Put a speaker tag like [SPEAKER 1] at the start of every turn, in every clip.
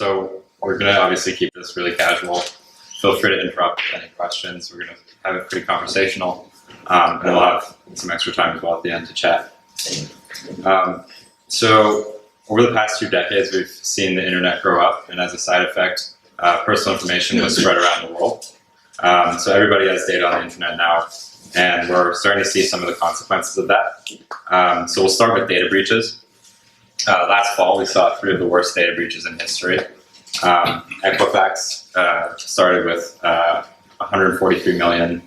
[SPEAKER 1] So we're going to obviously keep this really casual. Feel free to interrupt with any questions. We're going to have it pretty conversational, and we'll have some extra time as well at the end to chat. So over the past 2 decades, we've seen the internet grow up, and as a side effect, personal information was spread around the world. So everybody has data on the internet now, and we're starting to see some of the consequences of that. So we'll start with data breaches. Last fall, we saw 3 of the worst data breaches in history. Equifax started with 143 million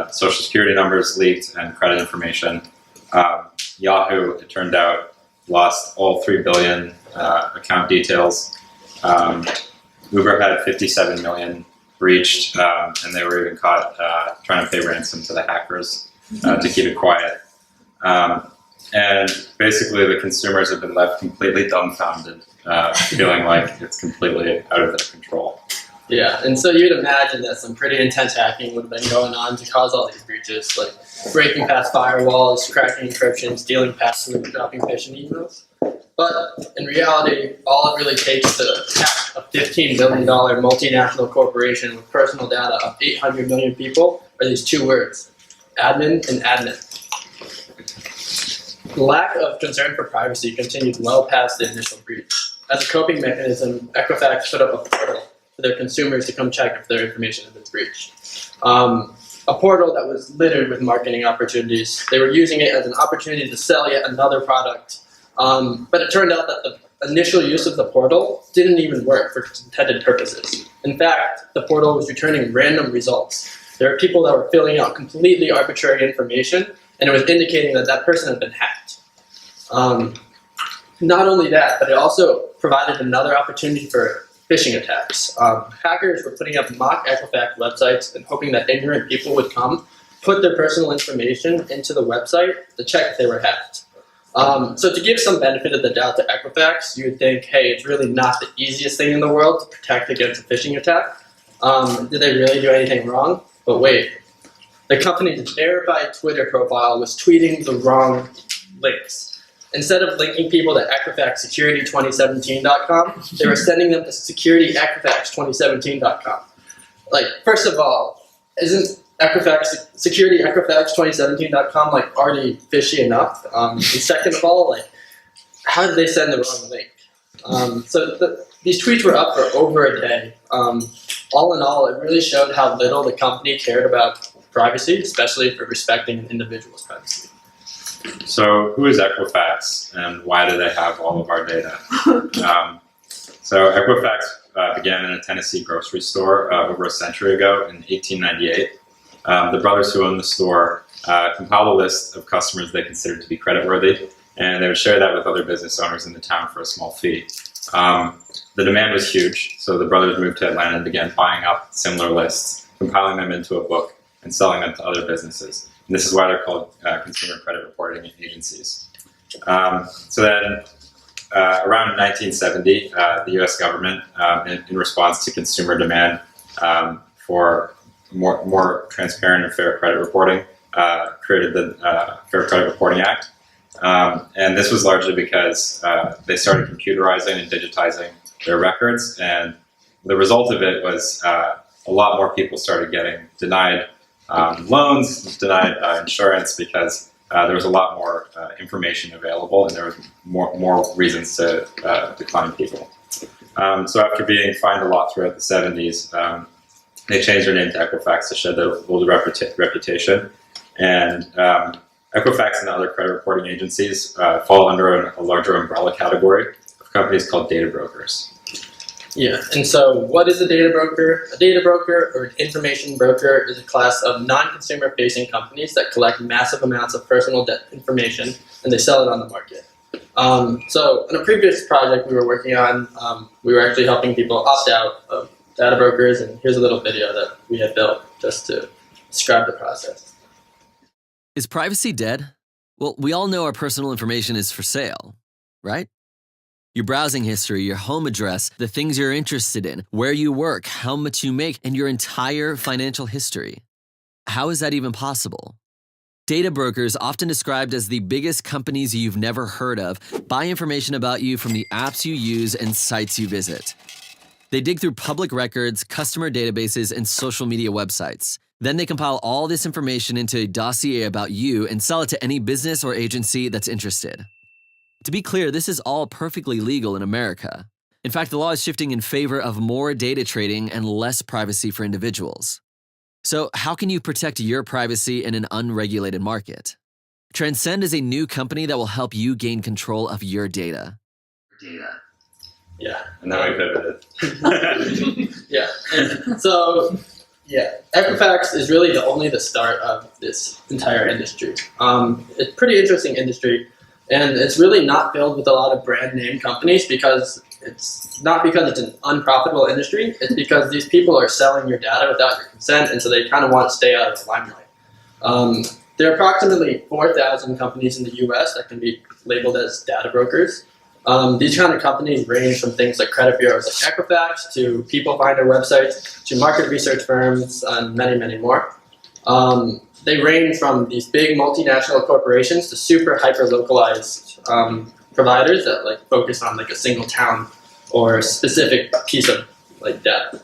[SPEAKER 1] social security numbers leaked and credit information. Yahoo, it turned out, lost all 3 billion account details. Uber had 57 million breached, and they were even caught trying to pay ransom to the hackers to keep it quiet. And basically, the consumers have been left completely dumbfounded, feeling like it's completely out of their control.
[SPEAKER 2] Yeah, and so you'd imagine that some pretty intense hacking would have been going on to cause all these breaches, like breaking past firewalls, cracking encryption, stealing passwords, dropping phishing emails. But in reality, all it really takes to hack a $15 billion multinational corporation with personal data of 800 million people are these 2 words: admin and admin. The lack of concern for privacy continued well past the initial breach. As a coping mechanism, Equifax put up a portal for their consumers to come check if their information had been breached. A portal that was littered with marketing opportunities. They were using it as an opportunity to sell yet another product. But it turned out that the initial use of the portal didn't even work for its intended purposes. In fact, the portal was returning random results. There were people that were filling out completely arbitrary information, and it was indicating that that person had been hacked. Not only that, but it also provided another opportunity for phishing attacks. Hackers were putting up mock Equifax websites and hoping that ignorant people would come, put their personal information into the website to check if they were hacked. So to give some benefit of the doubt to Equifax, you would think, hey, it's really not the easiest thing in the world to protect against a phishing attack. Did they really do anything wrong? But wait, the company's verified Twitter profile was tweeting the wrong links. Instead of linking people to EquifaxSecurity2017.com, they were sending them to SecurityEquifax2017.com. Like, first of all, isn't SecurityEquifax2017.com like already fishy enough? And second of all, like, how did they send the wrong link? These tweets were up for over a day. All in all, it really showed how little the company cared about privacy, especially for respecting an individual's privacy.
[SPEAKER 1] So who is Equifax, and why do they have all of our data? So Equifax began in a Tennessee grocery store over a century ago in 1898. The brothers who owned the store compiled a list of customers they considered to be creditworthy, and they would share that with other business owners in the town for a small fee. The demand was huge, so the brothers moved to Atlanta and began buying up similar lists, compiling them into a book, and selling them to other businesses. And this is why they're called consumer credit reporting agencies. So then, around 1970, the U.S. government, in response to consumer demand for more transparent and fair credit reporting, created the Fair Credit Reporting Act. And this was largely because they started computerizing and digitizing their records, and the result of it was a lot more people started getting denied loans, denied insurance, because there was a lot more information available, and there was more reasons to decline people. So after being fined a lot throughout the 70s, they changed their name to Equifax to shed their old reputation. And Equifax and other credit reporting agencies fall under a larger umbrella category of companies called data brokers.
[SPEAKER 2] Yeah, and so what is a data broker? A data broker, or an information broker, is a class of non-consumer facing companies that collect massive amounts of personal information and they sell it on the market. So in a previous project we were working on, we were actually helping people opt out of data brokers, and here's a little video that we had built just to describe the process.
[SPEAKER 3] Is privacy dead? Well, we all know our personal information is for sale, right? Your browsing history, your home address, the things you're interested in, where you work, how much you make, and your entire financial history. How is that even possible? Data brokers, often described as the biggest companies you've never heard of, buy information about you from the apps you use and sites you visit. They dig through public records, customer databases, and social media websites. Then they compile all this information into a dossier about you and sell it to any business or agency that's interested. To be clear, this is all perfectly legal in America. In fact, the law is shifting in favor of more data trading and less privacy for individuals. So how can you protect your privacy in an unregulated market? Transcend is a new company that will help you gain control of your data.
[SPEAKER 2] Yeah.
[SPEAKER 1] And then we pivoted.
[SPEAKER 2] Yeah. So, yeah, Equifax is really only the start of this entire industry. It's a pretty interesting industry, and it's really not filled with a lot of brand name companies because it's not because it's an unprofitable industry. It's because these people are selling your data without your consent, and so they kind of want to stay out of the limelight. There are approximately 4,000 companies in the U.S. that can be labeled as data brokers. These kind of companies range from things like credit bureaus like Equifax to people finder websites to market research firms and many, many more. They range from these big multinational corporations to super hyper-localized providers that like focus on like a single town or a specific piece of like data.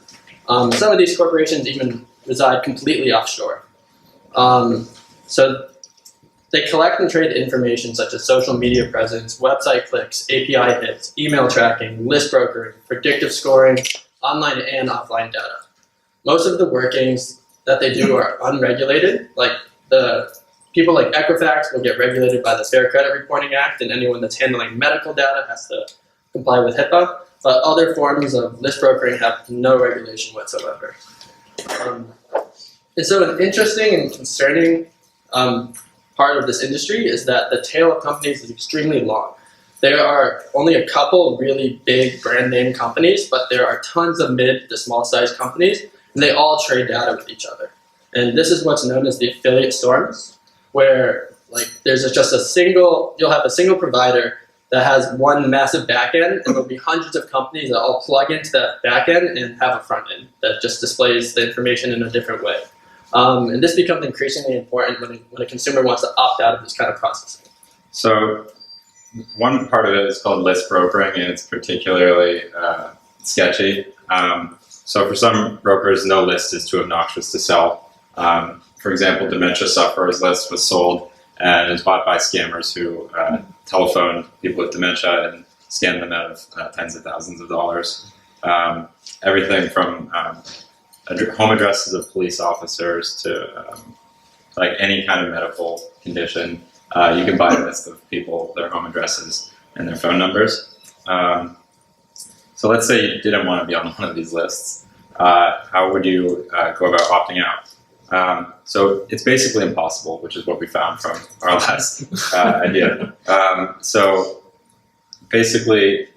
[SPEAKER 2] Some of these corporations even reside completely offshore. So they collect and trade information such as social media presence, website clicks, API hits, email tracking, list brokering, predictive scoring, online and offline data. Most of the workings that they do are unregulated. Like the people like Equifax will get regulated by the Fair Credit Reporting Act, and anyone that's handling medical data has to comply with HIPAA. But other forms of list brokering have no regulation whatsoever. And so an interesting and concerning part of this industry is that the tail of companies is extremely long. There are only a couple really big brand name companies, but there are tons of mid to small size companies, and they all trade data with each other. And this is what's known as the affiliate storms, where like there's you'll have a single provider that has one massive backend, and there'll be hundreds of companies that all plug into that backend and have a front end that just displays the information in a different way. And this becomes increasingly important when a consumer wants to opt out of this kind of processing.
[SPEAKER 1] So one part of it is called list brokering, and it's particularly sketchy. So for some brokers, no list is too obnoxious to sell. For example, dementia sufferers list was sold and is bought by scammers who telephone people with dementia and scam them out of tens of thousands of dollars. Everything from home addresses of police officers to like any kind of medical condition. You can buy a list of people, their home addresses, and their phone numbers. So let's say you didn't want to be on one of these lists. How would you go about opting out? So it's basically impossible, which is what we found from our last idea. So basically,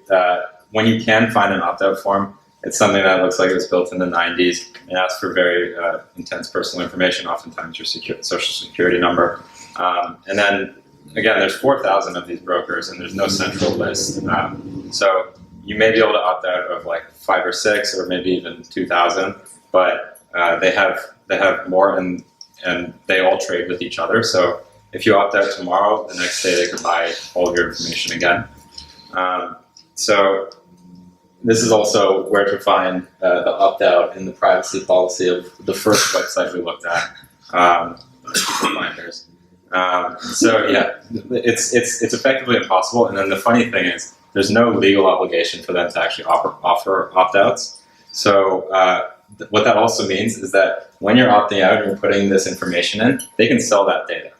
[SPEAKER 1] when you can find an opt-out form, it's something that looks like it was built in the 90s and asks for very intense personal information, oftentimes your social security number. And then, again, there's 4,000 of these brokers and there's no central list. So you may be able to opt out of like 5 or 6 or maybe even 2,000, but they have more and they all trade with each other. So if you opt out tomorrow, the next day they can buy all of your information again. So this is also where to find the opt-out in the privacy policy of the first website we looked at, people finders. So yeah, it's effectively impossible. And then the funny thing is, there's no legal obligation for them to actually offer opt-outs. So what that also means is that when you're opting out and you're putting this information in, they can sell that data.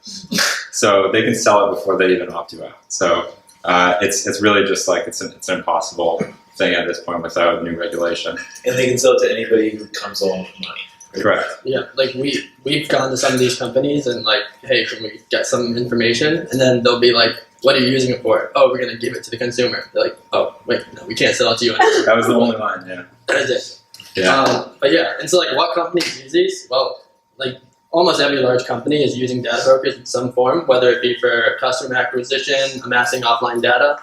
[SPEAKER 1] So they can sell it before they even opt you out. So it's really just like it's an impossible thing at this point without new regulation.
[SPEAKER 4] And they can sell it to anybody who comes along with money.
[SPEAKER 1] Correct.
[SPEAKER 2] Yeah, like we've gone to some of these companies and like, hey, can we get some information? And then they'll be like, what are you using it for? Oh, we're gonna give it to the consumer. They're like, oh, wait, no, we can't sell it to you anymore.
[SPEAKER 1] That was the only line, yeah.
[SPEAKER 2] That is it.
[SPEAKER 1] Yeah.
[SPEAKER 2] But yeah, and so like what companies use these? Well, like almost every large company is using data brokers in some form, whether it be for customer acquisition, amassing offline data.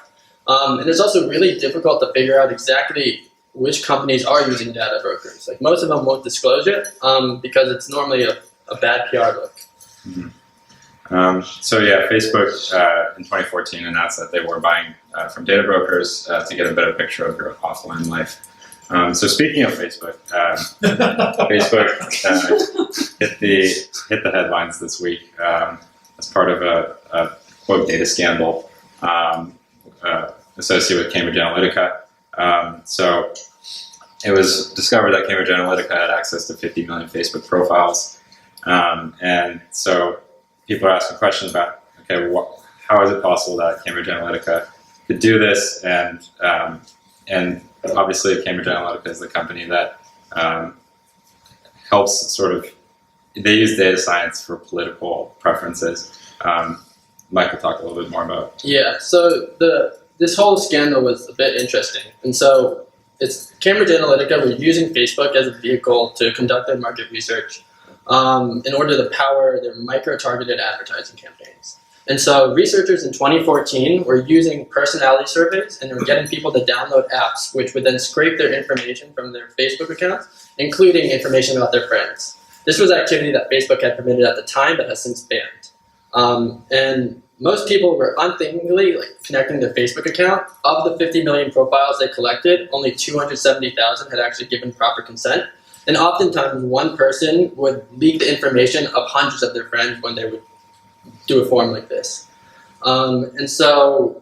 [SPEAKER 2] And it's also really difficult to figure out exactly which companies are using data brokers. Like most of them won't disclose it because it's normally a bad PR look.
[SPEAKER 1] Mm-hmm. So yeah, Facebook in 2014 announced that they were buying from data brokers to get a better picture of your offline life. So speaking of Facebook, Facebook hit the headlines this week as part of a quote data scandal associated with Cambridge Analytica. So it was discovered that Cambridge Analytica had access to 50 million Facebook profiles, and so people are asking questions about, okay, how is it possible that Cambridge Analytica could do this? And obviously, Cambridge Analytica is the company that helps sort of, they use data science for political preferences. Mike will talk a little bit more about.
[SPEAKER 2] Yeah, so this whole scandal was a bit interesting. And so it's Cambridge Analytica were using Facebook as a vehicle to conduct their market research in order to power their micro-targeted advertising campaigns. And so researchers in 2014 were using personality surveys and were getting people to download apps, which would then scrape their information from their Facebook accounts, including information about their friends. This was activity that Facebook had permitted at the time, but has since banned. And most people were unthinkingly connecting their Facebook account. Of the 50 million profiles they collected, only 270,000 had actually given proper consent. And oftentimes, one person would leak the information of hundreds of their friends when they would do a form like this. And so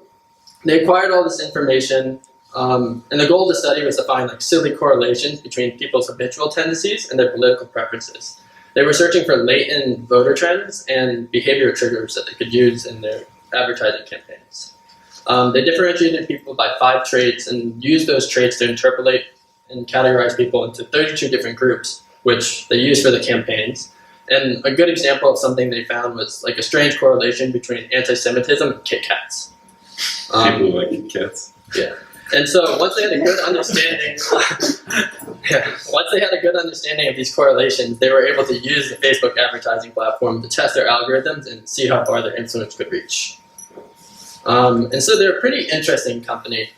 [SPEAKER 2] they acquired all this information, and the goal of the study was to find silly correlations between people's habitual tendencies and their political preferences. They were searching for latent voter trends and behavior triggers that they could use in their advertising campaigns. They differentiated people by 5 traits and used those traits to interpolate and categorize people into 32 different groups, which they used for the campaigns. And a good example of something they found was a strange correlation between anti-Semitism and Kit Kats.
[SPEAKER 1] People who like Kit Kats.
[SPEAKER 2] Yeah. And so once they had a good understanding, of these correlations, they were able to use the Facebook advertising platform to test their algorithms and see how far their influence could reach. And so they're a pretty interesting company.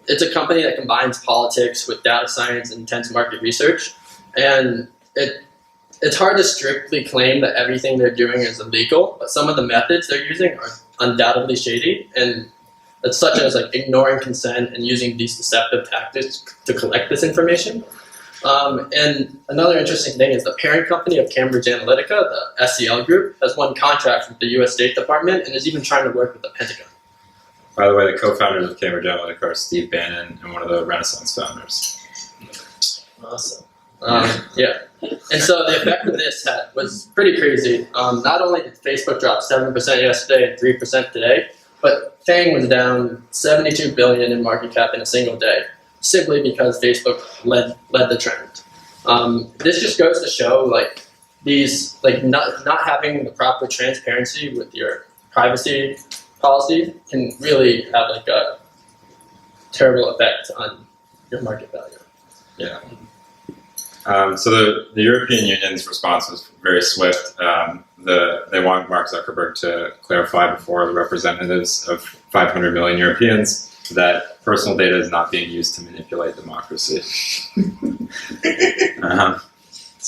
[SPEAKER 2] It's a company that combines politics with data science and intense market research. And it's hard to strictly claim that everything they're doing is illegal, but some of the methods they're using are undoubtedly shady, and it's such as ignoring consent and using these deceptive tactics to collect this information. And another interesting thing is the parent company of Cambridge Analytica, the SCL Group, has won contracts with the U.S. State Department and is even trying to work with the Pentagon.
[SPEAKER 1] By the way, the co-founders of Cambridge Analytica are Steve Bannon and one of the Renaissance founders.
[SPEAKER 2] Awesome. Yeah. And so the effect of this was pretty crazy. Not only did Facebook drop 7% yesterday and 3% today, but FANG was down $72 billion in market cap in a single day, simply because Facebook led the trend. This just goes to show these not having the proper transparency with your privacy policy can really have a terrible effect on your market value.
[SPEAKER 1] Yeah. So the European Union's response was very swift. They want Mark Zuckerberg to clarify before the representatives of 500 million Europeans that personal data is not being used to manipulate democracy.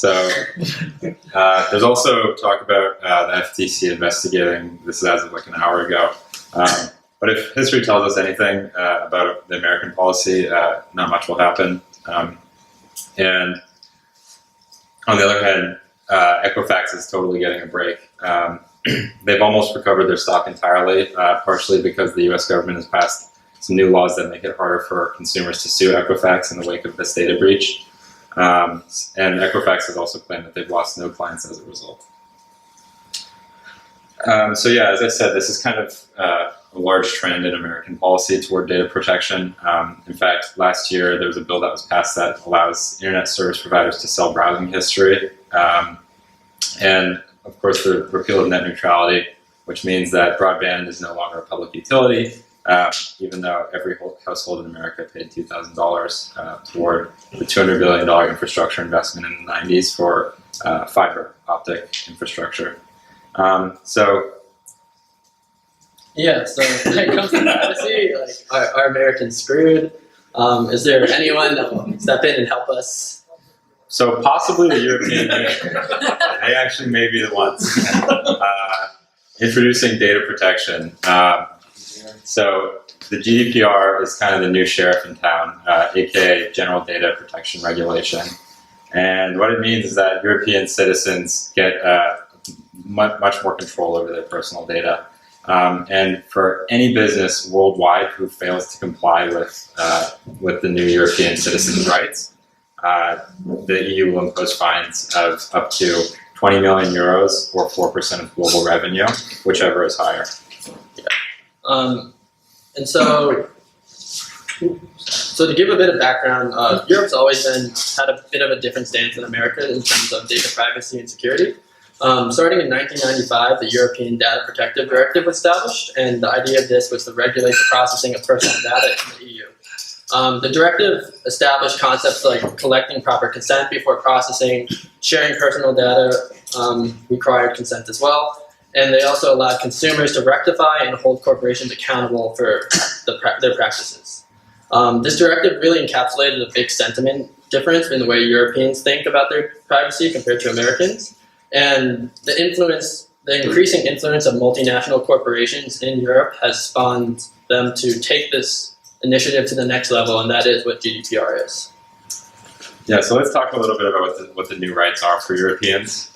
[SPEAKER 1] There's also talk about the FTC investigating. This is as of an hour ago. But if history tells us anything about the American policy, not much will happen. And on the other hand, Equifax is totally getting a break. They've almost recovered their stock entirely, partially because the U.S. government has passed some new laws that make it harder for consumers to sue Equifax in the wake of this data breach. And Equifax has also claimed that they've lost no clients as a result. As I said, this is kind of a large trend in American policy toward data protection. In fact, last year there was a bill that was passed that allows internet service providers to sell browsing history. And of course, the repeal of net neutrality, which means that broadband is no longer a public utility, even though every household in America paid $2,000 toward the $200 billion infrastructure investment in the 90s for fiber optic infrastructure.
[SPEAKER 2] Yeah, so when it comes to privacy, are Americans screwed? Is there anyone that will step in and help us?
[SPEAKER 1] So possibly the European Union. They actually may be the ones introducing data protection. So the GDPR is kind of the new sheriff in town, aka General Data Protection Regulation. And what it means is that European citizens get much more control over their personal data. And for any business worldwide who fails to comply with the new European citizens' rights, the EU will impose fines of up to 20 million euros or 4% of global revenue, whichever is higher.
[SPEAKER 2] And so to give a bit of background, Europe's always had a bit of a different stance than America in terms of data privacy and security. Starting in 1995, the European Data Protective Directive was established, and the idea of this was to regulate the processing of personal data in the EU. The directive established concepts like collecting proper consent before processing, sharing personal data required consent as well, and they also allowed consumers to rectify and hold corporations accountable for their practices. This directive really encapsulated a big sentiment difference in the way Europeans think about their privacy compared to Americans. And the increasing influence of multinational corporations in Europe has spawned them to take this initiative to the next level, and that is what GDPR is.
[SPEAKER 1] Yeah, so let's talk a little bit about what the new rights are for Europeans.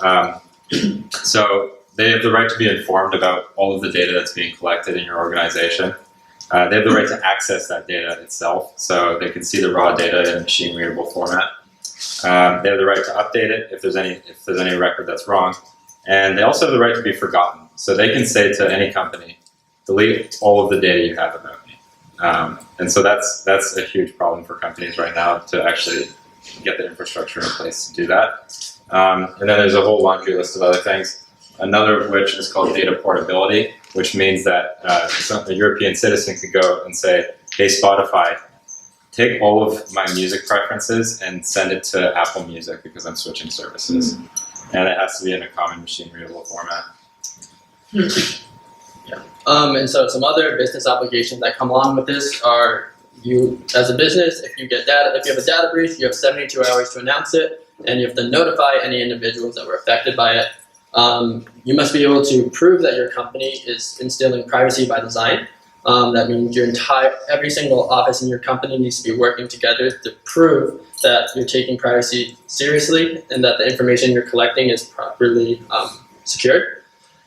[SPEAKER 1] So they have the right to be informed about all of the data that's being collected in your organization. They have the right to access that data itself, so they can see the raw data in machine-readable format. They have the right to update it if there's any record that's wrong, and they also have the right to be forgotten. So they can say to any company, delete all of the data you have about me. And so that's a huge problem for companies right now to actually get the infrastructure in place to do that. And then there's a whole laundry list of other things. Another of which is called data portability, which means that a European citizen could go and say, hey, Spotify, take all of my music preferences and send it to Apple Music because I'm switching services. And it has to be in a common machine-readable format.
[SPEAKER 2] Yeah. And so some other business obligations that come along with this are you, as a business, if you have a data breach, you have 72 hours to announce it, and you have to notify any individuals that were affected by it. You must be able to prove that your company is instilling privacy by design. That means every single office in your company needs to be working together to prove that you're taking privacy seriously and that the information you're collecting is properly secured.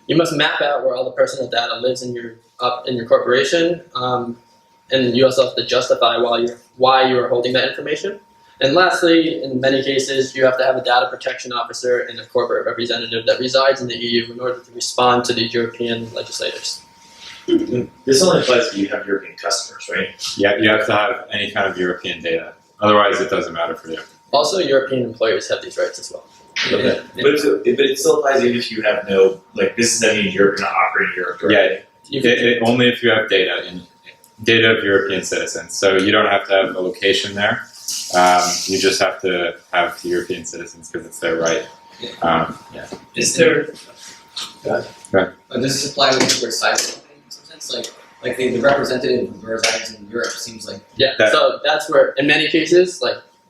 [SPEAKER 2] You must map out where all the personal data lives in your corporation, and you also have to justify why you are holding that information. And lastly, in many cases, you have to have a data protection officer and a corporate representative that resides in the EU in order to respond to the European legislators.
[SPEAKER 4] This only applies if you have European customers, right?
[SPEAKER 1] Yeah, you have to have any kind of European data. Otherwise, it doesn't matter for you.
[SPEAKER 2] Also, European employers have these rights as well.
[SPEAKER 4] Okay. But it still applies even if you have no business entity in Europe, you're not operating in Europe, right?
[SPEAKER 1] Yeah, only if you have data of European citizens. So you don't have to have a location there. You just have to have European citizens because it's their right.
[SPEAKER 5] Is there?
[SPEAKER 1] Right.
[SPEAKER 5] Does this apply with the size of in some sense? Like the representative who resides in Europe seems like.
[SPEAKER 2] Yeah. So that's where, in many cases,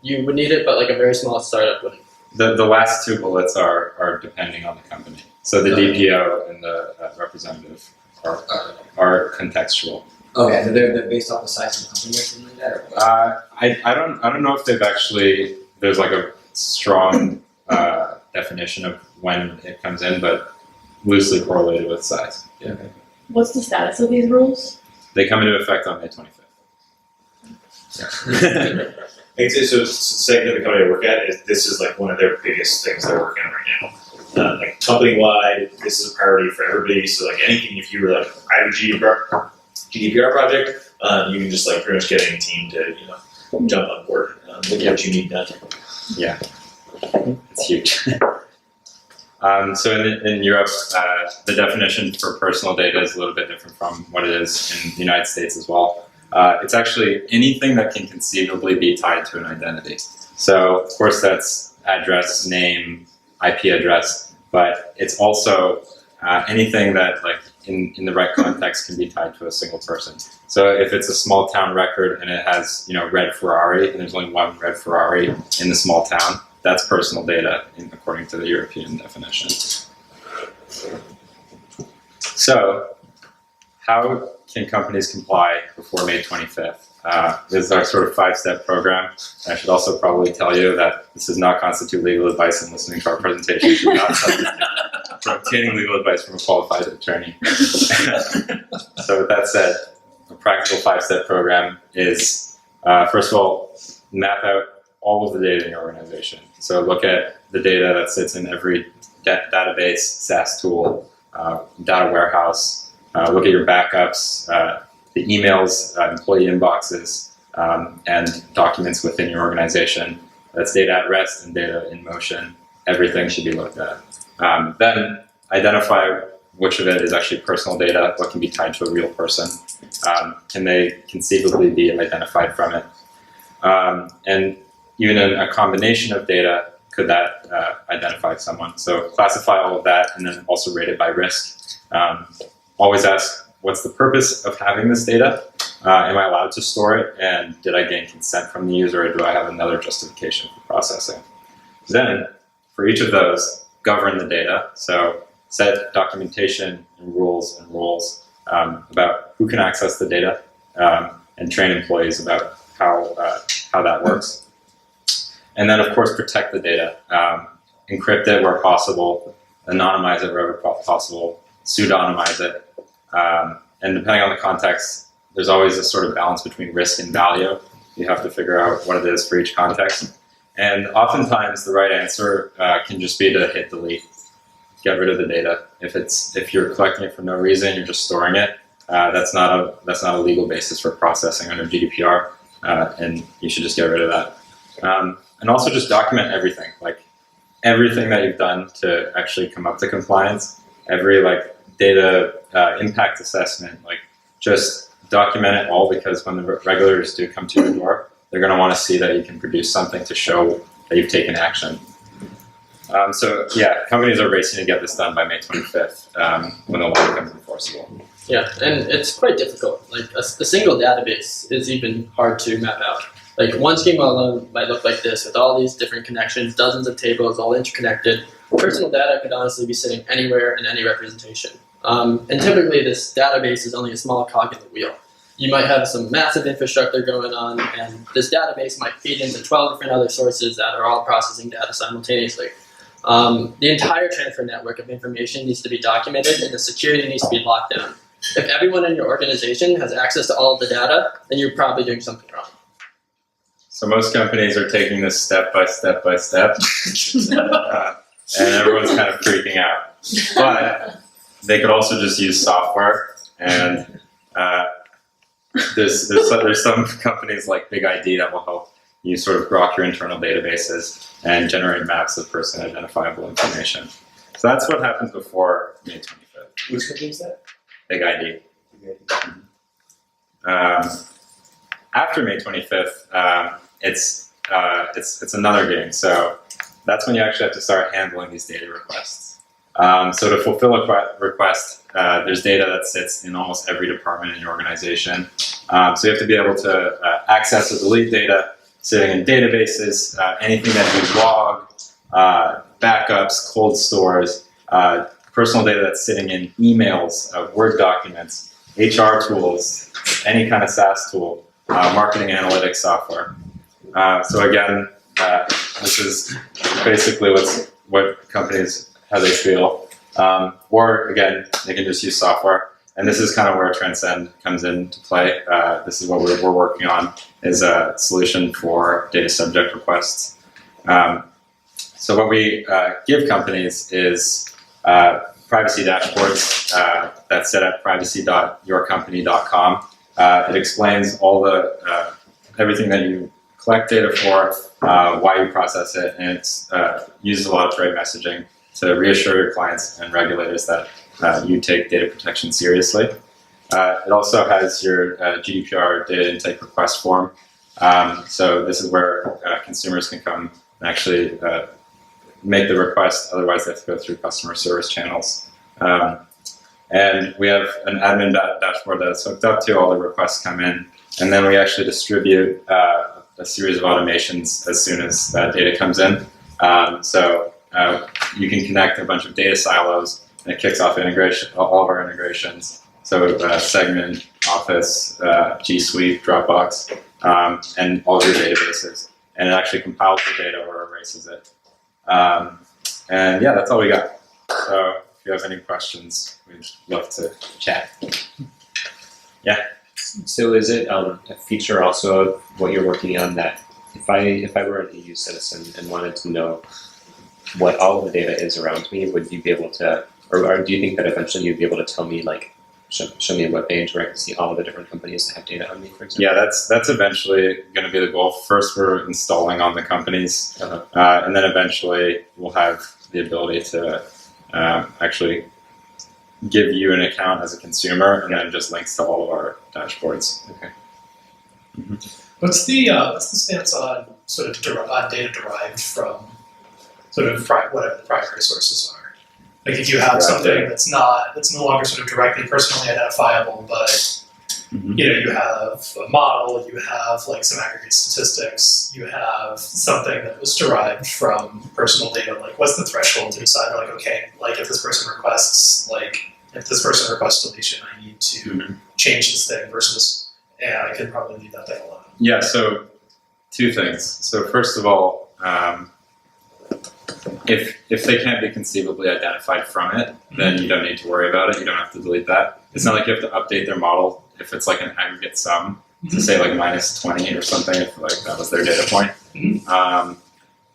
[SPEAKER 2] you would need it, but a very small startup wouldn't.
[SPEAKER 1] The last two bullets are depending on the company. So the DPO and the representative are contextual.
[SPEAKER 5] Okay, so they're based off the size of the company or something like that? Or
[SPEAKER 1] I don't know if they've actually, there's a strong definition of when it comes in, but loosely correlated with size.
[SPEAKER 5] Yeah. Okay.
[SPEAKER 6] What's the status of these rules?
[SPEAKER 1] They come into effect on May 25th.
[SPEAKER 4] So saying that the company I work at, this is one of their biggest things they're working on right now. Company-wide, this is a priority for everybody. So anything, if you were I have a GDPR project, you can just pretty much get any team to jump on board with what you need done.
[SPEAKER 1] Yeah, it's huge. So in Europe, the definition for personal data is a little bit different from what it is in the United States as well. It's actually anything that can conceivably be tied to an identity. So of course that's address, name, IP address, but it's also anything that in the right context can be tied to a single person. So if it's a small town record and it has red Ferrari and there's only one red Ferrari in the small town, that's personal data according to the European definition. So how can companies comply before May 25th? This is our sort of 5-step program. I should also probably tell you that this does not constitute legal advice, and listening to our presentation should not substitute for obtaining legal advice from a qualified attorney. So with that said, a practical 5-step program is, first of all, map out all of the data in your organization. So look at the data that sits in every database, SaaS tool, data warehouse. Look at your backups, the emails, employee inboxes, and documents within your organization. That's data at rest and data in motion. Everything should be looked at. Then identify which of it is actually personal data, what can be tied to a real person. Can they conceivably be identified from it? And even in a combination of data, could that identify someone? So classify all of that and then also rate it by risk. Always ask, what's the purpose of having this data? Am I allowed to store it? And did I gain consent from the user, or do I have another justification for processing? Then, for each of those, govern the data. So set documentation and rules about who can access the data, and train employees about how that works. And then, of course, protect the data. Encrypt it where possible, anonymize it wherever possible, pseudonymize it. And depending on the context, there's always a sort of balance between risk and value. You have to figure out what it is for each context. And oftentimes, the right answer can just be to hit delete, get rid of the data. If you're collecting it for no reason, you're just storing it. That's not a legal basis for processing under GDPR, and you should just get rid of that. And also just document everything, like everything that you've done to actually come up to compliance, every data impact assessment, just document it all, because when the regulators do come to your door, they're going to want to see that you can produce something to show that you've taken action. So yeah, companies are racing to get this done by May 25th when the law becomes enforceable.
[SPEAKER 2] Yeah, and it's quite difficult. A single database is even hard to map out. One schema alone might look like this, with all these different connections, dozens of tables, all interconnected. Personal data could honestly be sitting anywhere in any representation. And typically this database is only a small cog in the wheel. You might have some massive infrastructure going on, and this database might feed into 12 different other sources that are all processing data simultaneously. The entire transfer network of information needs to be documented, and the security needs to be locked down. If everyone in your organization has access to all of the data, then you're probably doing something wrong.
[SPEAKER 1] So most companies are taking this step by step by step, and everyone's kind of freaking out. But they could also just use software, and there's some companies like Big ID that will help you sort of grok your internal databases and generate maps of person identifiable information. So that's what happens before May 25th.
[SPEAKER 4] Which company is that?
[SPEAKER 1] Big ID. After May 25th, it's another game. So that's when you actually have to start handling these data requests. So to fulfill a request, there's data that sits in almost every department in your organization. So you have to be able to access or delete data sitting in databases, anything that you log, backups, cold stores, personal data that's sitting in emails, Word documents, HR tools, any kind of SaaS tool, marketing analytics software. So again, this is basically what companies, how they feel. Or again, they can just use software. And this is kind of where Transcend comes into play. This is what we're working on, is a solution for data subject requests. So what we give companies is privacy dashboards that sit at privacy.yourcompany.com. It explains all the everything that you collect data for, why you process it, and it uses a lot of trade messaging to reassure your clients and regulators that you take data protection seriously. It also has your GDPR data intake request form. So this is where consumers can come and actually make the request, otherwise they have to go through customer service channels. And we have an admin dashboard that's hooked up to all the requests come in, and then we actually distribute a series of automations as soon as that data comes in. So you can connect a bunch of data silos, and it kicks off integration, all of our integrations, So Segment, Office, G Suite, Dropbox, and all of your databases. And it actually compiles the data or erases it. And yeah, that's all we got. So if you have any questions, we'd love to chat.
[SPEAKER 7] So is it a feature also of what you're working on that if I were an EU citizen and wanted to know what all of the data is around me, would you be able to, or do you think that eventually you'd be able to tell me, like, show me a web page where I can see all of the different companies that have data on me, for example?
[SPEAKER 1] Yeah, that's eventually going to be the goal. First, we're installing on the companies, and then eventually we'll have the ability to actually give you an account as a consumer, and then just links to all of our dashboards.
[SPEAKER 7] Okay.
[SPEAKER 8] What's the stance on sort of on data derived from sort of whatever the primary sources are? Like if you have something that's no longer sort of directly personally identifiable, but you have a model, you have like some aggregate statistics, you have something that was derived from personal data. Like what's the threshold to decide like, okay, like if this person requests deletion, I need to change this thing versus I can probably leave that thing alone.
[SPEAKER 1] Yeah, so two things. So first of all, if they can't be conceivably identified from it, then you don't need to worry about it. You don't have to delete that. It's not like you have to update their model if it's like an aggregate sum to say like -20 or something, if like that was their data point.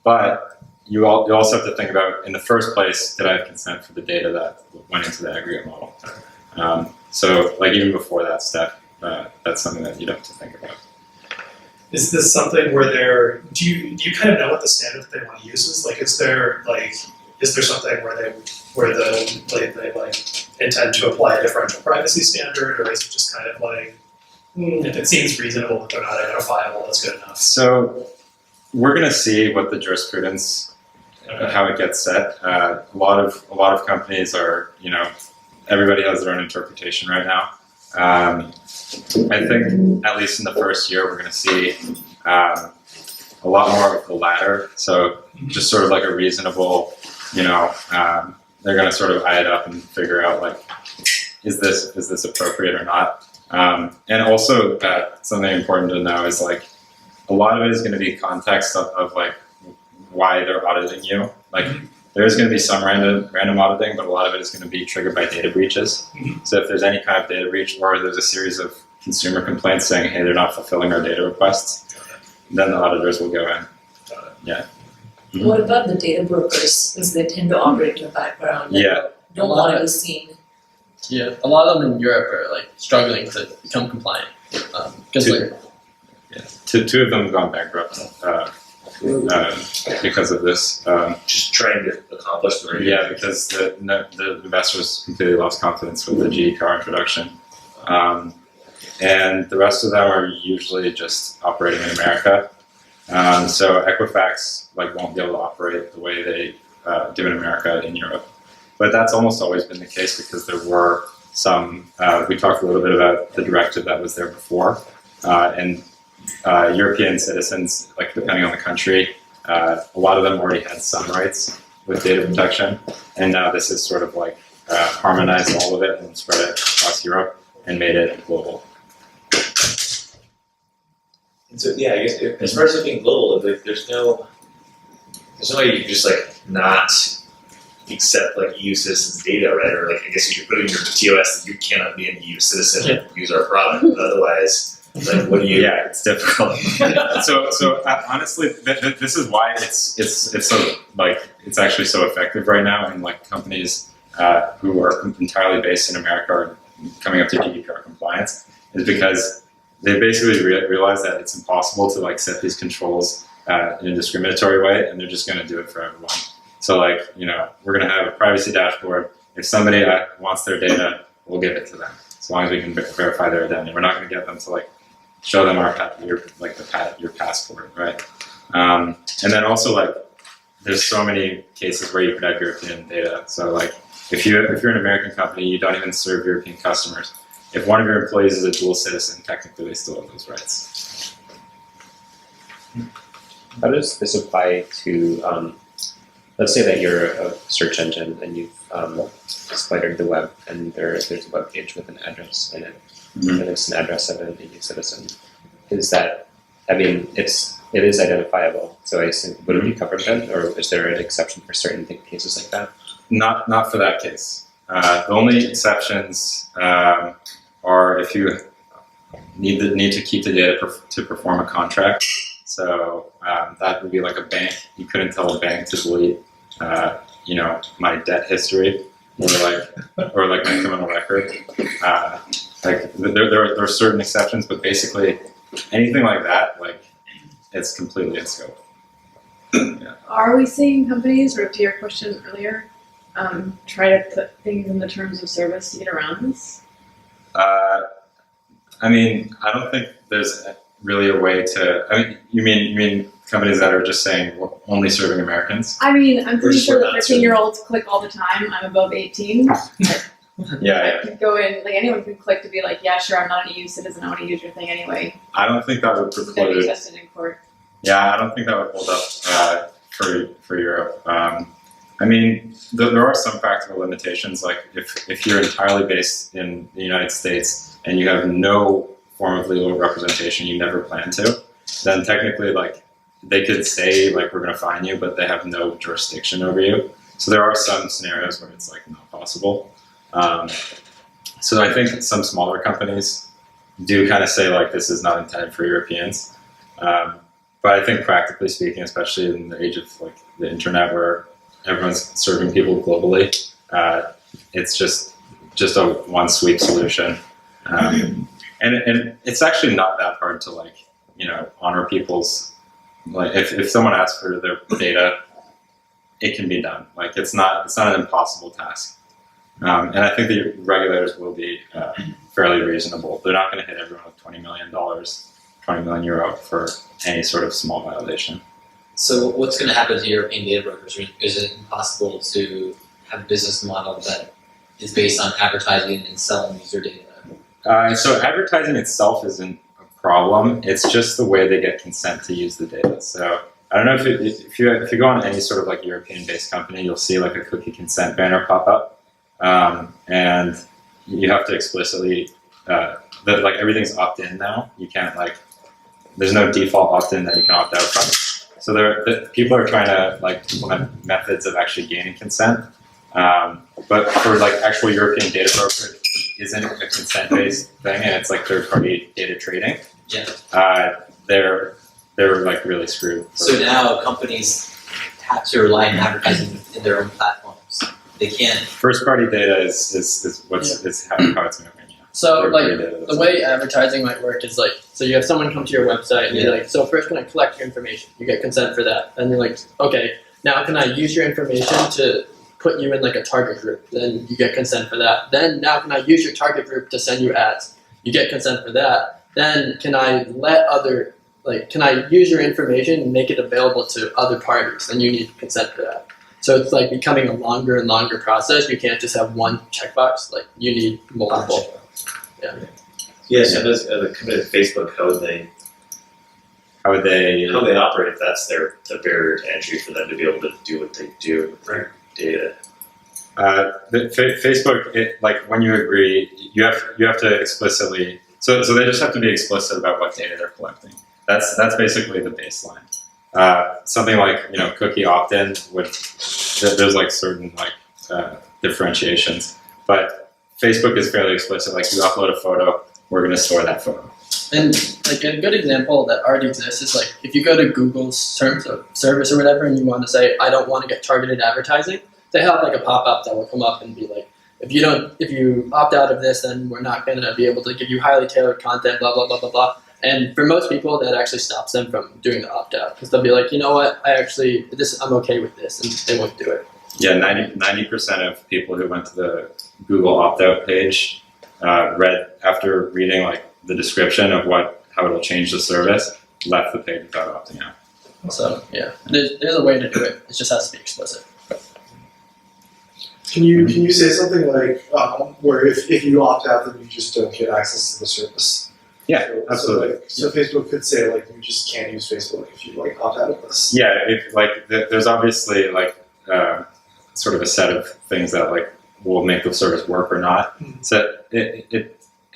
[SPEAKER 1] But you also have to think about, in the first place, did I have consent for the data that went into the aggregate model? So like even before that step, that's something that you'd have to think about.
[SPEAKER 8] Is this something where do you kind of know what the standard that they want to use is? Like, is there something where they like intend to apply a differential privacy standard, or is it just kind of like if it seems reasonable that they're not identifiable, that's good enough?
[SPEAKER 1] So we're going to see what the jurisprudence, how it gets set. A lot of companies are, everybody has their own interpretation right now. I think at least in the first year, we're going to see a lot more of the latter. So just sort of like a reasonable, they're going to sort of eye it up and figure out like, is this appropriate or not? And also something important to know is like a lot of it is going to be context of like why they're auditing you. Like there is going to be some random auditing, but a lot of it is going to be triggered by data breaches. So if there's any kind of data breach, or there's a series of consumer complaints saying, hey, they're not fulfilling our data requests, then the auditors will go in. Yeah.
[SPEAKER 9] What about the data brokers, because they tend to operate in the background and don't want to be seen?
[SPEAKER 2] Yeah, a lot of them in Europe are like struggling to become compliant because
[SPEAKER 1] Two of them have gone bankrupt because of this.
[SPEAKER 4] Just trying to accomplish the
[SPEAKER 1] Yeah, because the investors completely lost confidence with the GDPR introduction. And the rest of them are usually just operating in America. So Equifax won't be able to operate the way they do in America in Europe. But that's almost always been the case because there were some, we talked a little bit about the directive that was there before. And European citizens, depending on the country, a lot of them already had some rights with data protection. And now this is sort of harmonized all of it and spread it across Europe and made it global.
[SPEAKER 4] And so, yeah, I guess as far as it being global, there's no way you can just not accept EU citizens' data, right? Or I guess you could put in your TOS that you cannot be an EU citizen and use our product. But otherwise, what do you?
[SPEAKER 1] Yeah, it's difficult. so honestly, this is why it's so it's actually so effective right now, and companies who are entirely based in America are coming up to GDPR compliance, is because they basically realize that it's impossible to set these controls in a discriminatory way, and they're just going to do it for everyone. So we're going to have a privacy dashboard. If somebody wants their data, we'll give it to them, as long as we can verify their identity. We're not going to get them to show them your passport, right? And then also there's so many cases where you could have European data. So if you're an American company, you don't even serve European customers. If one of your employees is a dual citizen, technically they still have those rights.
[SPEAKER 7] How does this apply to let's say that you're a search engine and you've spidered the web, and there's a web page with an address in it, and it's an address of an EU citizen. Is that, I mean, it is identifiable, so I assume, would it be covered then, or is there an exception for certain cases like that?
[SPEAKER 1] Not for that case. The only exceptions are if you need to keep the data to perform a contract. So that would be like a bank. You couldn't tell a bank to delete, my debt history or like my criminal record. There are certain exceptions, but basically anything like that, like, it's completely in scope. Yeah.
[SPEAKER 6] Are we seeing companies, or to your question earlier, try to put things in the terms of service to get around this?
[SPEAKER 1] I mean, I don't think there's really a way to. I mean, you mean companies that are just saying we're only serving Americans?
[SPEAKER 6] I mean, I'm pretty
[SPEAKER 4] We're
[SPEAKER 6] sure that
[SPEAKER 4] not
[SPEAKER 6] 13-year-olds click all the time. I'm above 18.
[SPEAKER 1] Yeah.
[SPEAKER 6] I could go in, like anyone could click to be like, yeah, sure, I'm not an EU citizen. I want to use your thing anyway.
[SPEAKER 1] I don't think that would
[SPEAKER 6] It's gonna be
[SPEAKER 1] preclude.
[SPEAKER 6] tested in court.
[SPEAKER 1] Yeah, I don't think that would hold up for Europe. I mean, there are some practical limitations. Like if you're entirely based in the United States and you have no form of legal representation, you never plan to, then technically, like, they could say, like, we're going to fine you, but they have no jurisdiction over you. So there are some scenarios where it's, like, not possible. So I think some smaller companies do kind of say, like, this is not intended for Europeans. But I think practically speaking, especially in the age of, like, the internet where everyone's serving people globally, it's just a one-sweep solution. And it's actually not that hard to, like, honor people's, like, if someone asks for their data, it can be done. Like, it's not an impossible task. And I think the regulators will be fairly reasonable. They're not going to hit everyone with $20 million, 20 million euro for any sort of small violation.
[SPEAKER 5] So what's going to happen to European data brokers? Is it impossible to have a business model that is based on advertising and selling user data?
[SPEAKER 1] So advertising itself isn't a problem. It's just the way they get consent to use the data. So I don't know if you go on any sort of, like, European-based company, you'll see, like, a cookie consent banner pop up, and you have to explicitly like, everything's opt-in now. You can't, like, there's no default opt-in that you can opt out from. So people are trying to, like, implement methods of actually gaining consent, but for, like, actual European data brokerage, isn't a consent-based thing, and it's, like, third-party data trading.
[SPEAKER 5] Yeah.
[SPEAKER 1] They're like really screwed.
[SPEAKER 5] So now companies have to rely on advertising in their own platforms. They can't.
[SPEAKER 1] First-party data is how it's moving. Yeah.
[SPEAKER 2] So, like,
[SPEAKER 1] Third-party data
[SPEAKER 2] the way advertising might work is, like, so you have someone come to your website and you're like, so first can I collect your information? You get consent for that. And you're like, okay, now can I use your information to put you in, like, a target group? Then you get consent for that. Then now can I use your target group to send you ads? You get consent for that. Then can I can I use your information and make it available to other parties? Then you need consent for that. So it's, like, becoming a longer and longer process. You can't just have one checkbox. Like, you need multiple.
[SPEAKER 4] Yes, and as a committed Facebook, how would they operate if that's the barrier to entry for them to be able to do what they do with their data?
[SPEAKER 1] Facebook, like, when you agree, you have to explicitly. So they just have to be explicit about what data they're collecting. That's basically the baseline. Something like, cookie opt-in there's, like, certain, like, differentiations, but Facebook is fairly explicit. Like, you upload a photo, we're going to store that photo.
[SPEAKER 2] And, like, a good example that already exists is, like, if you go to Google's terms of service or whatever and you want to say, I don't want to get targeted advertising, they have, like, a pop-up that will come up and be like, if you opt out of this, then we're not going to be able to give you highly tailored content, blah, blah, blah, blah, blah. And for most people, that actually stops them from doing the opt-out, because they'll be like, you know what, I'm okay with this, and they won't do it.
[SPEAKER 1] Yeah, 90% of people who went to the Google opt-out page after reading, like, the description of how it'll change the service, left the page without opting out.
[SPEAKER 2] So yeah, there's a way to do it. It just has to be explicit.
[SPEAKER 10] Can you say something like where if you opt out, then you just don't get access to the service?
[SPEAKER 1] Yeah, absolutely.
[SPEAKER 10] So Facebook could say, like, you just can't use Facebook if you, like, opt out of this.
[SPEAKER 1] Yeah, there's obviously, like, sort of a set of things that like will make the service work or not. So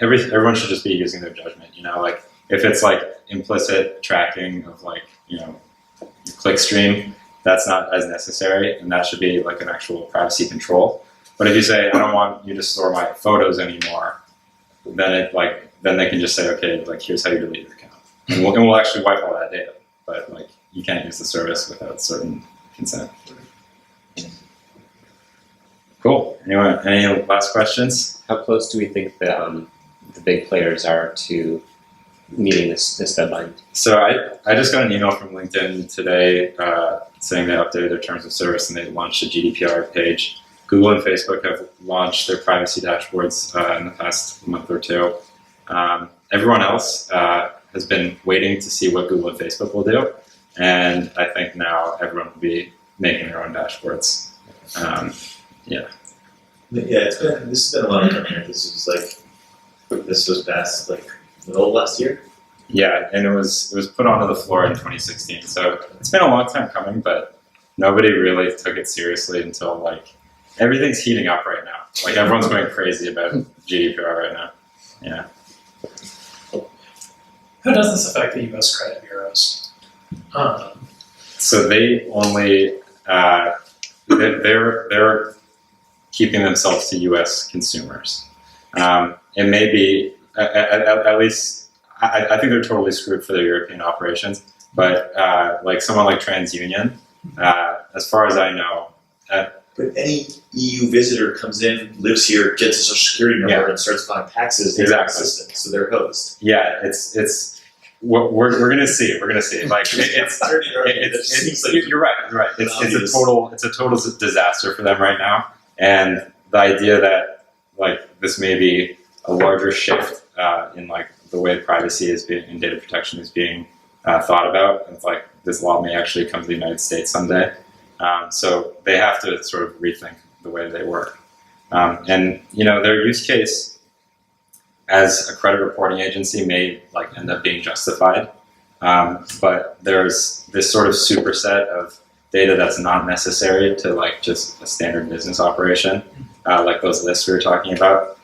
[SPEAKER 1] everyone should just be using their judgment. You know, like if it's like implicit tracking of like, you know, your click stream, that's not as necessary, and that should be like an actual privacy control. But if you say, I don't want you to store my photos anymore, then they can just say, okay, like here's how you delete your account, and we'll actually wipe all that data. But like you can't use the service without certain consent. Cool. Anyone? Any last questions?
[SPEAKER 7] How close do we think the big players are to meeting this deadline?
[SPEAKER 1] So I just got an email from LinkedIn today saying they updated their terms of service and they launched a GDPR page. Google and Facebook have launched their privacy dashboards in the past month or two. Everyone else has been waiting to see what Google and Facebook will do, and I think now everyone will be making their own dashboards.
[SPEAKER 4] Yeah, this has been a long time. This was passed like middle of last year.
[SPEAKER 1] Yeah, and it was put onto the floor in 2016. So it's been a long time coming, but nobody really took it seriously until like everything's heating up right now. Like everyone's going crazy about GDPR right now. Yeah.
[SPEAKER 8] How does this affect the U.S. credit bureaus?
[SPEAKER 1] So they only they're keeping themselves to U.S. consumers. It may be at least I think they're totally screwed for their European operations. But like someone like TransUnion, as far as I know.
[SPEAKER 4] But any EU visitor comes in, lives here, gets a social security number, and starts filing taxes. They're consistent, so they're hosed.
[SPEAKER 1] Yeah, it's we're gonna see. We're gonna see. Like it's you're right. You're right. It's a total disaster for them right now. And the idea that like this may be a larger shift in like the way privacy is being and data protection is being thought about, and like this law may actually come to the United States someday. So they have to sort of rethink the way they work. And you know, their use case as a credit reporting agency may like end up being justified. But there's this sort of superset of data that's not necessary to like just a standard business operation, like those lists we were talking about.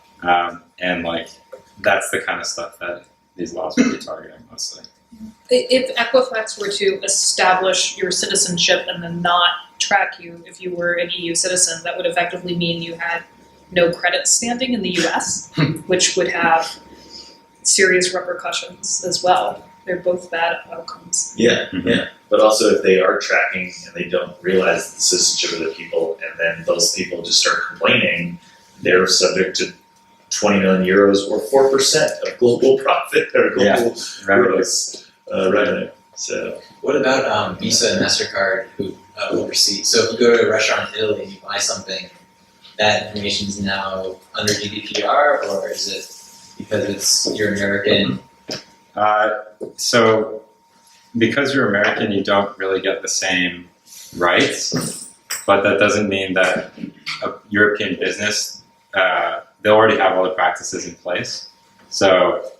[SPEAKER 1] And like that's the kind of stuff that these laws would be targeting mostly.
[SPEAKER 11] If Equifax were to establish your citizenship and then not track you if you were an EU citizen, that would effectively mean you had no credit standing in the US, which would have serious repercussions as well. They're both bad outcomes.
[SPEAKER 4] Yeah, yeah. But also if they are tracking and they don't realize the citizenship of the people, and then those people just start complaining, they're subject to 20 million euros or 4% of global profit or global gross revenue. So,
[SPEAKER 5] what about Visa and MasterCard who overseas? So if you go to a restaurant in Italy and you buy something, that information is now under GDPR, or is it because you're American?
[SPEAKER 1] So because you're American, you don't really get the same rights, but that doesn't mean that a European business, they'll already have all the practices in place. So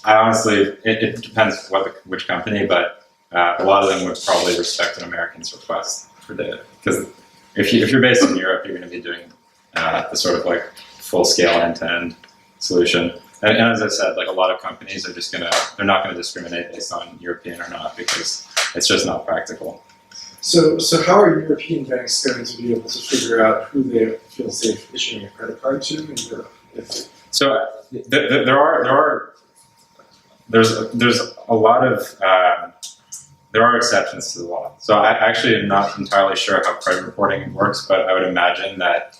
[SPEAKER 1] I honestly, it depends which company, but a lot of them would probably respect an American's request for data. Because if you're based in Europe, you're going to be doing the sort of like full-scale end-to-end solution. And as I said, like a lot of companies are just they're not going to discriminate based on European or not, because it's just not practical.
[SPEAKER 10] So how are European banks going to be able to figure out who they feel safe issuing a credit card to in Europe?
[SPEAKER 1] So there's a lot of there are exceptions to the law. So I actually am not entirely sure how credit reporting works, but I would imagine that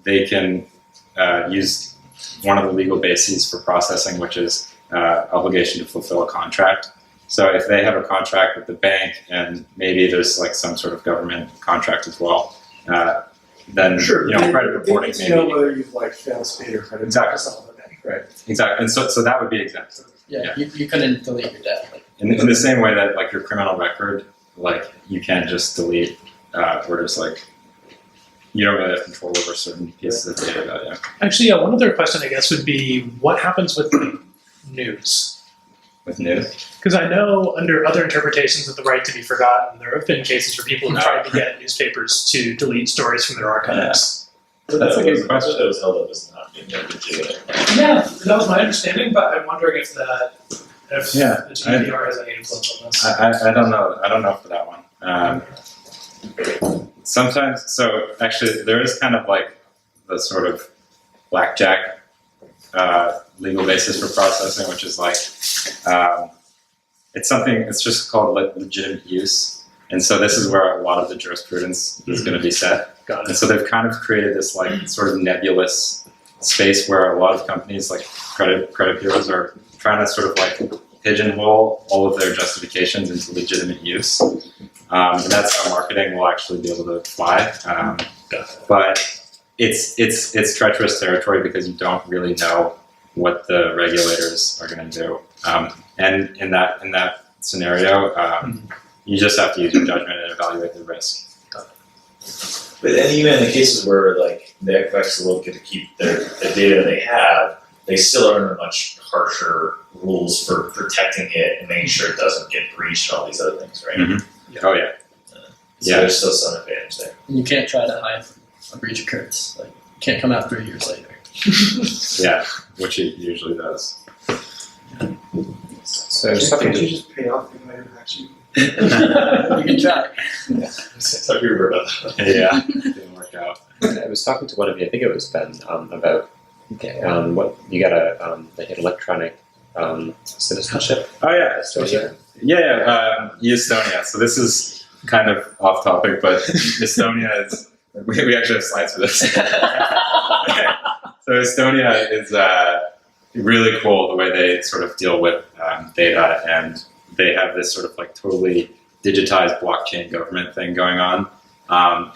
[SPEAKER 1] they can use one of the legal bases for processing, which is obligation to fulfill a contract. So if they have a contract with the bank, and maybe there's like some sort of government contract as well, then credit reporting
[SPEAKER 10] maybe. Know whether you've like failed to pay your credit.
[SPEAKER 1] Exactly.
[SPEAKER 10] Card the bank, right?
[SPEAKER 1] Exactly, and so that would be exempt.
[SPEAKER 2] Yeah. You couldn't delete your debt.
[SPEAKER 1] In the same way that like your criminal record, like you can't just delete or just like you don't really have control over certain pieces of data value.
[SPEAKER 8] Actually, one other question I guess would be, what happens with like news?
[SPEAKER 1] with new.
[SPEAKER 8] Because I know under other interpretations of the right to be forgotten, there have been cases where people have tried to get newspapers to delete stories from their archives.
[SPEAKER 1] That's a good question.
[SPEAKER 4] That was held up as not being legitimate.
[SPEAKER 8] Yeah, that was my understanding, but I'm wondering if the
[SPEAKER 1] Yeah,
[SPEAKER 8] GDPR has any influence on this.
[SPEAKER 1] I don't know. I don't know for that one. Sometimes, so actually, there is kind of like the sort of blackjack legal basis for processing, which is like it's something. It's just called like legitimate use, and so this is where a lot of the jurisprudence is going to be set.
[SPEAKER 8] Got
[SPEAKER 1] And so they've kind of created this like sort of nebulous space where a lot of companies like credit bureaus are trying to sort of like pigeonhole all of their justifications into legitimate use. And that's how marketing will actually be able to apply. But it's treacherous territory because you don't really know what the regulators are going to do. And in that scenario, you just have to use your judgment and evaluate the risk.
[SPEAKER 4] But and even in the cases where like the Equifax will get to keep the data they have, they still are under much harsher rules for protecting it and making sure it doesn't get breached and all these other things, right?
[SPEAKER 1] Mm-hmm. Oh yeah.
[SPEAKER 4] So there's still some advantage there.
[SPEAKER 2] You can't try to hide from a breach occurrence. Like, you can't come out 3 years later.
[SPEAKER 1] Yeah, which it usually does.
[SPEAKER 7] So just something
[SPEAKER 10] Can't you just pay off the guy who actually?
[SPEAKER 2] You can try.
[SPEAKER 4] I thought you were about that.
[SPEAKER 1] Yeah, didn't work out.
[SPEAKER 7] I was talking to one of you, I think it was Ben, about what you got like electronic citizenship.
[SPEAKER 1] Oh yeah,
[SPEAKER 7] Estonia.
[SPEAKER 1] yeah. Estonia. So this is kind of off topic, but Estonia is. We actually have slides for this. So Estonia is really cool the way they sort of deal with data, and they have this sort of like totally digitized blockchain government thing going on.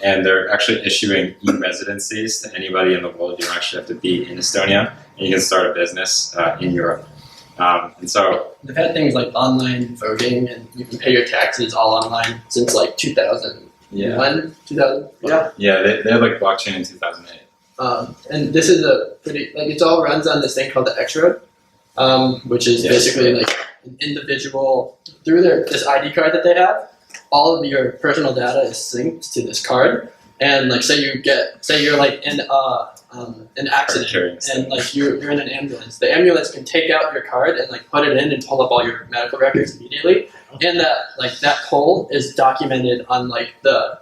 [SPEAKER 1] And they're actually issuing e-residencies to anybody in the world. You don't actually have to be in Estonia, and you can start a business in Europe. And so
[SPEAKER 2] They've had things like online voting, and you can pay your taxes all online since like 2001, 2000.
[SPEAKER 1] yeah, they had like blockchain in 2008.
[SPEAKER 2] And this is a pretty, like, it all runs on this thing called the X-Road, which is basically like an individual, through this ID card that they have, all of your personal data is synced to this card. And like, say you're like in an accident, and like you're in an ambulance. The ambulance can take out your card and like put it in and pull up all your medical records immediately. And that pull is documented on like the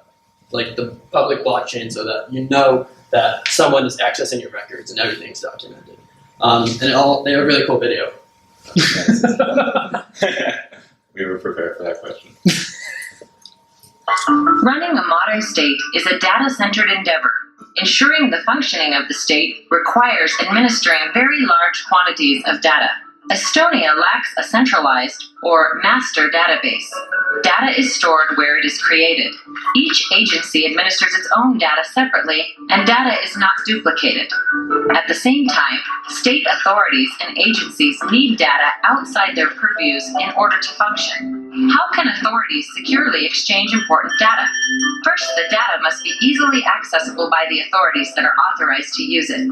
[SPEAKER 2] public blockchain, so that you know that someone is accessing your records and everything's documented. And they have a really cool video.
[SPEAKER 1] We were prepared for that question.
[SPEAKER 12] Running a modern state is a data-centered endeavor. Ensuring the functioning of the state requires administering very large quantities of data. Estonia lacks a centralized or master database. Data is stored where it is created. Each agency administers its own data separately, and data is not duplicated. At the same time, state authorities and agencies need data outside their purviews in order to function. How can authorities securely exchange important data? First, the data must be easily accessible by the authorities that are authorized to use it.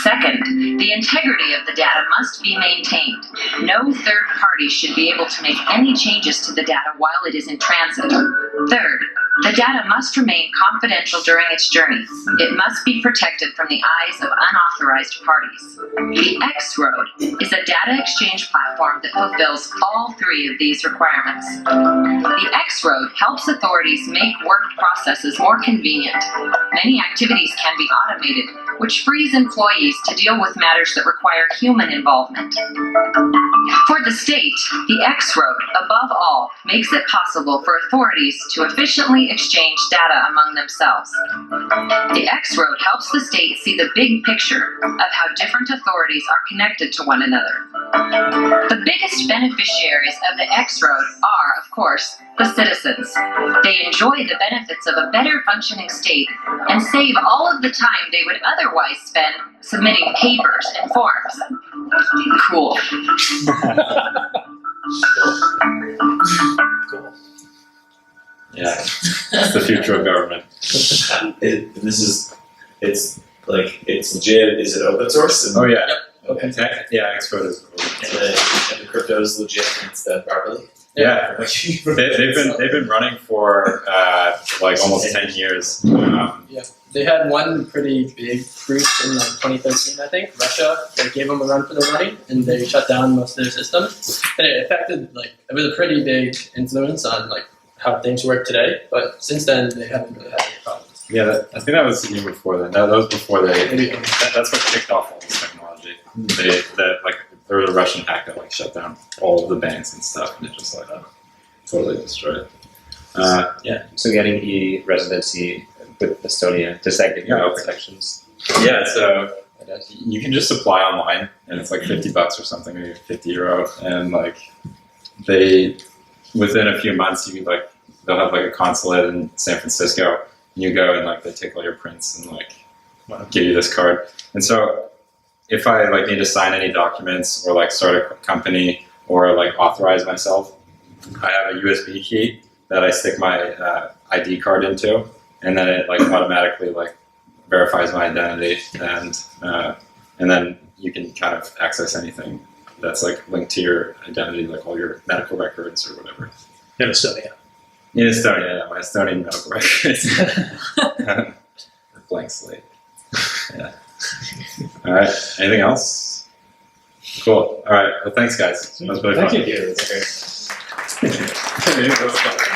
[SPEAKER 12] Second, the integrity of the data must be maintained. No third party should be able to make any changes to the data while it is in transit. Third, the data must remain confidential during its journey. It must be protected from the eyes of unauthorized parties. The X-Road is a data exchange platform that fulfills all three of these requirements. The X-Road helps authorities make work processes more convenient. Many activities can be automated, which frees employees to deal with matters that require human involvement. For the state, the X-Road, above all, makes it possible for authorities to efficiently exchange data among themselves. The X-Road helps the state see the big picture of how different authorities are connected to one another. The biggest beneficiaries of the X-Road are, of course, the citizens. They enjoy the benefits of a better functioning state and save all of the time they would otherwise spend submitting papers and forms. Cool.
[SPEAKER 8] Cool.
[SPEAKER 1] Yeah, it's the future of government.
[SPEAKER 4] It's legit. Is it open source?
[SPEAKER 1] Oh yeah.
[SPEAKER 2] Okay.
[SPEAKER 1] Yeah, X-Road is.
[SPEAKER 4] And the
[SPEAKER 5] crypto's legit and it's done properly.
[SPEAKER 1] Yeah, they've been running for like almost 10 years.
[SPEAKER 2] They had one pretty big breach in like 2013, I think. Russia, they gave them a run for their money, and they shut down most of their systems. And it affected, like, it was a pretty big influence on like how things work today. But since then, they haven't really had any problems.
[SPEAKER 1] Yeah, I think that was even before then. That was before that's what kicked off all this technology. There was a Russian hack that like shut down all of the banks and stuff, and it just like totally destroyed it.
[SPEAKER 7] So getting e-residency with Estonia, does that give you no protections?
[SPEAKER 1] Yeah, so you can just apply online, and it's like $50 or something, maybe €50, and like within a few months, they'll have like a consulate in San Francisco, and you go and like they take all your prints and like give you this card. And so if I like need to sign any documents or like start a company or like authorize myself, I have a USB key that I stick my ID card into, and then it like automatically like verifies my identity, and then you can kind of access anything that's like linked to your identity, like all your medical records or whatever.
[SPEAKER 8] In Estonia.
[SPEAKER 1] In Estonia, yeah, my Estonian medical records. Blank slate. Yeah. All right. Anything else? Cool. All right. Well, thanks, guys. That was really fun.
[SPEAKER 8] Thank you.
[SPEAKER 1] That's great.